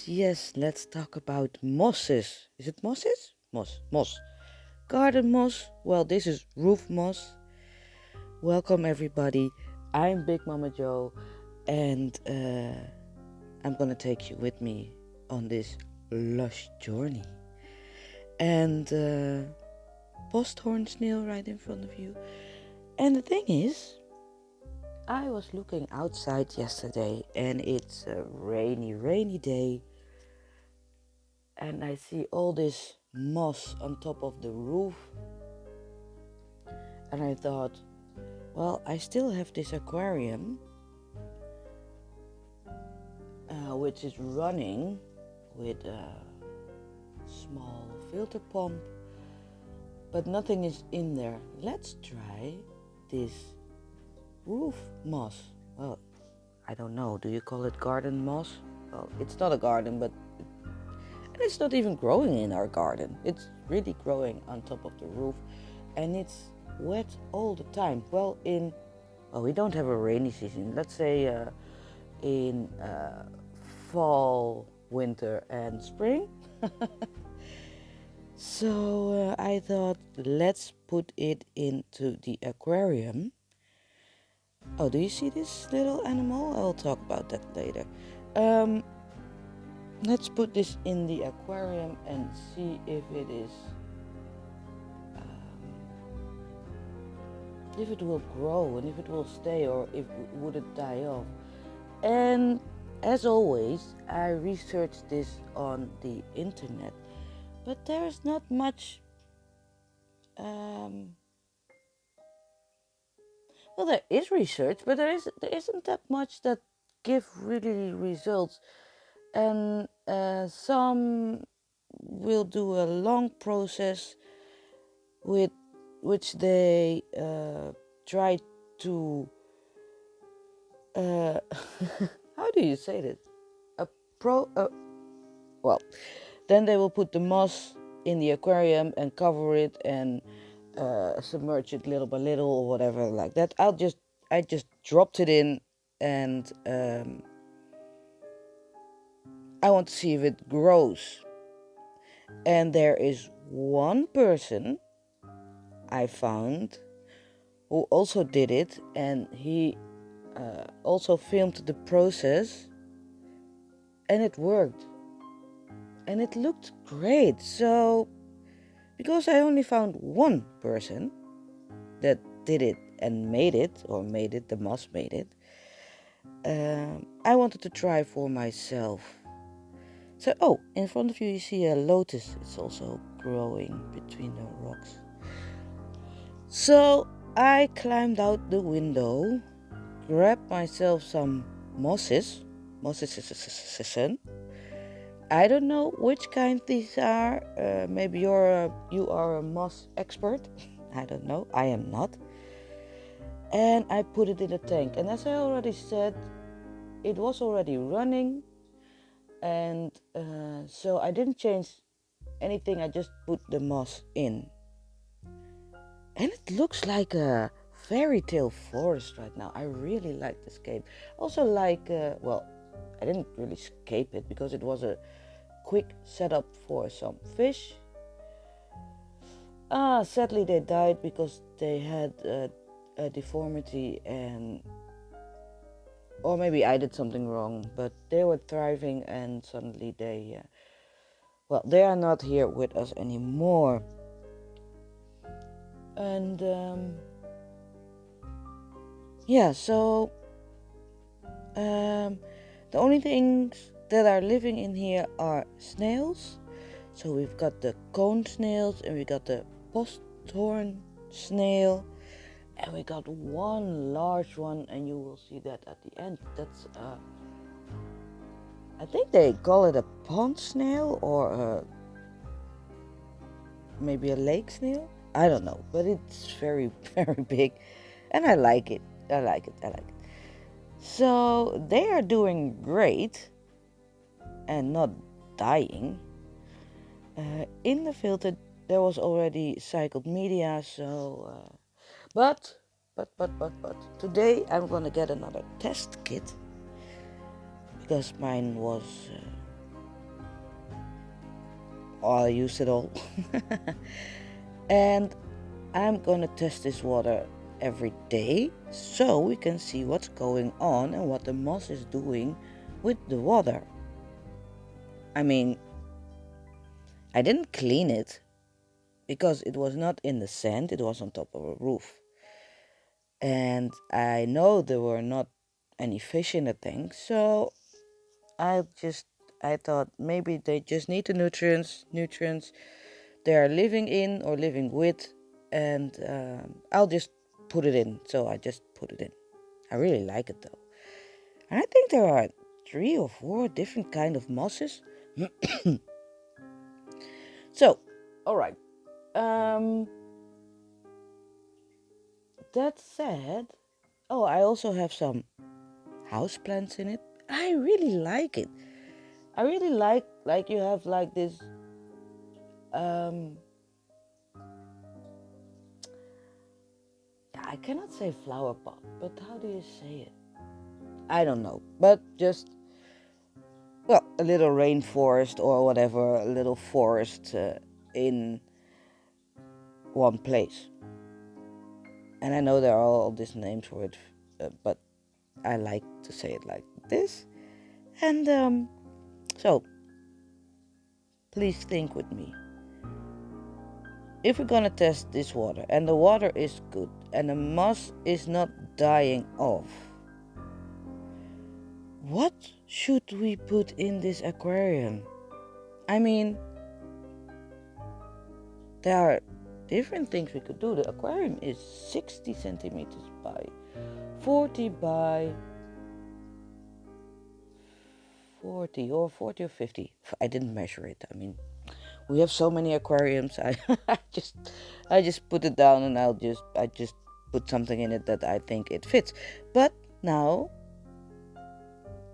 yes. Let's talk about mosses. Is it mosses? Moss. Garden moss. Well, this is roof moss. Welcome, everybody. I'm Big Mama Joe, and I'm gonna take you with me on this lush journey. And posthorn snail right in front of you. And the thing is, I was looking outside yesterday, and it's a rainy day, and I see all this moss on top of the roof, and I thought, well, I still have this aquarium, which is running with a small filter pump, but nothing is in there. Let's try this roof moss. Well, I don't know. Do you call it garden moss? Well, it's not a garden, but and it's not even growing in our garden. It's really growing on top of the roof, and it's wet all the time. Well, we don't have a rainy season. Let's say in fall, winter, and spring. So I thought, let's put it into the aquarium. Oh, do you see this little animal? I'll talk about that later. Let's put this in the aquarium and see if it will grow and if it will stay or if would it die off. And as always, I researched this on the internet, but there's not much. Well, there is research, but there isn't that much that give really results. And some will do a long process with which they try to how do you say this? A pro well, then they will put the moss in the aquarium and cover it and submerge it little by little or whatever like that. I just dropped it in, and I want to see if it grows. And there is one person I found who also did it, and he also filmed the process, and it worked. And it looked great. So, because I only found one person that did it and the moss made it, I wanted to try for myself. So, in front of you, you see a lotus. It's also growing between the rocks. So, I climbed out the window, grabbed myself some mosses. I don't know which kind these are. Maybe you are a moss expert. I don't know. I am not. And I put it in a tank. And as I already said, it was already running. And so I didn't change anything. I just put the moss in. And it looks like a fairy tale forest right now. I really like the scape. Also like, I didn't really scape it because it was a quick setup for some fish. Sadly they died because they had a deformity, or maybe I did something wrong, but they were thriving and suddenly they are not here with us anymore. And so the only things that are living in here are snails. So we've got the cone snails and we got the posthorn snail, and we got one large one, and you will see that at the end. That's I think they call it a pond snail or maybe a lake snail. I don't know, but it's very, very big, and I like it. So they are doing great and not dying. In the filter there was already cycled media, so but today I'm gonna get another test kit because mine was I used it all. And I'm gonna test this water every day so we can see what's going on and what the moss is doing with the water. I mean, I didn't clean it because it was not in the sand, it was on top of a roof. And I know there were not any fish in the tank, so I thought maybe they just need the nutrients they are living in or living with, and I'll just put it in. So I just put it in. I really like it though. And I think there are 3 or 4 different kind of mosses. So, all right. That said, oh, I also have some house plants in it. I really like it. I really like you have like this I cannot say flower pot, but how do you say it? I don't know. But just well, a little rainforest or whatever, a little forest in one place. And I know there are all these names for it, but I like to say it like this. And so, please think with me. If we're gonna test this water and the water is good and the moss is not dying off, what should we put in this aquarium? I mean, there are different things we could do. The aquarium is 60 centimeters by 40 by 40 or 50. I didn't measure it. I mean, we have so many aquariums. I just put it down and I just put something in it that I think it fits. But now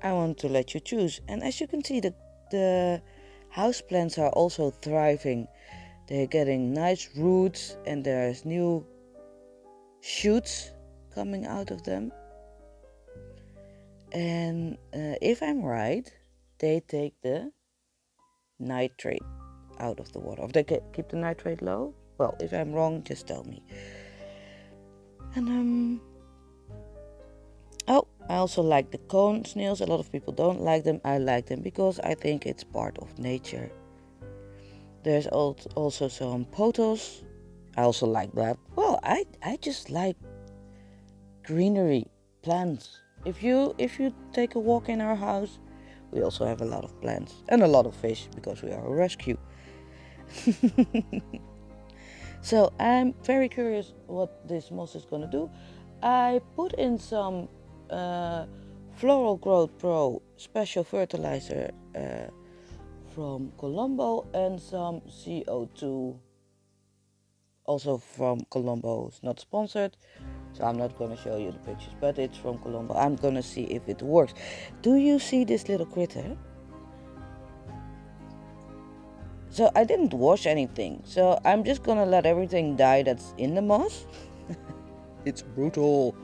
I want to let you choose. And as you can see, the house plants are also thriving. They're getting nice roots and there's new shoots coming out of them. And if I'm right, they take the nitrate out of the water. If they keep the nitrate low, well, if I'm wrong, just tell me. And oh, I also like the cone snails. A lot of people don't like them. I like them because I think it's part of nature. There's also some pothos. I also like that. Well, I just like greenery, plants. If you take a walk in our house, we also have a lot of plants and a lot of fish because we are a rescue. So I'm very curious what this moss is gonna do. I put in some Floral Growth Pro special fertilizer from Colombo and some CO2 also from Colombo. It's not sponsored, so I'm not going to show you the pictures, but it's from Colombo. I'm going to see if it works. Do you see this little critter? So I didn't wash anything, so I'm just going to let everything die that's in the moss. It's brutal.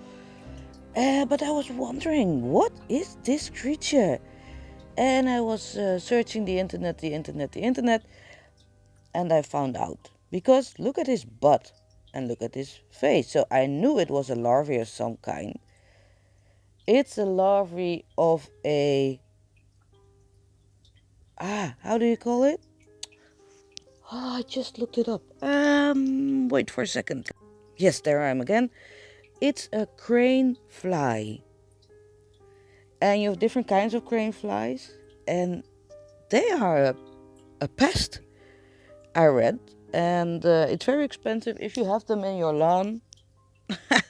But I was wondering, what is this creature? And I was searching the internet, and I found out. Because look at his butt and look at his face. So I knew it was a larvae of some kind. It's a larvae of a... how do you call it? Oh, I just looked it up. Wait for a second. Yes, there I am again. It's a crane fly. And you have different kinds of crane flies. And they are a pest, I read. And it's very expensive if you have them in your lawn.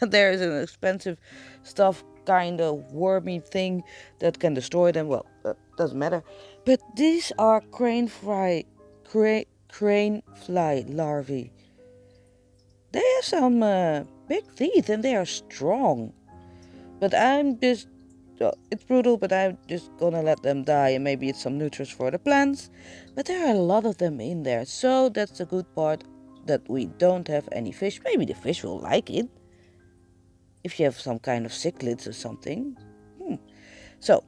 There is an expensive stuff, kind of wormy thing that can destroy them. Well, that doesn't matter. But these are crane fly larvae. They have some big teeth and they are strong. But I'm just... it's brutal, but I'm just gonna let them die, and maybe it's some nutrients for the plants. But there are a lot of them in there, so that's the good part, that we don't have any fish. Maybe the fish will like it if you have some kind of cichlids or something. So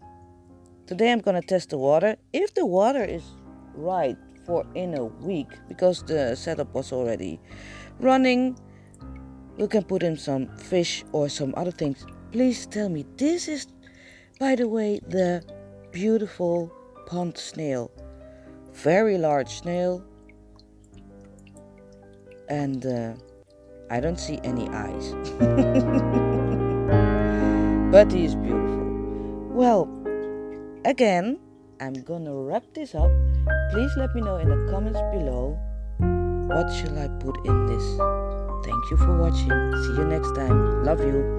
today I'm gonna test the water. If the water is right for in a week, because the setup was already running. You can put in some fish or some other things. Please tell me, this is, by the way, the beautiful pond snail. Very large snail. And I don't see any eyes. But he is beautiful. Well, again, I'm gonna wrap this up. Please let me know in the comments below, what shall I put in this? Thank you for watching. See you next time. Love you.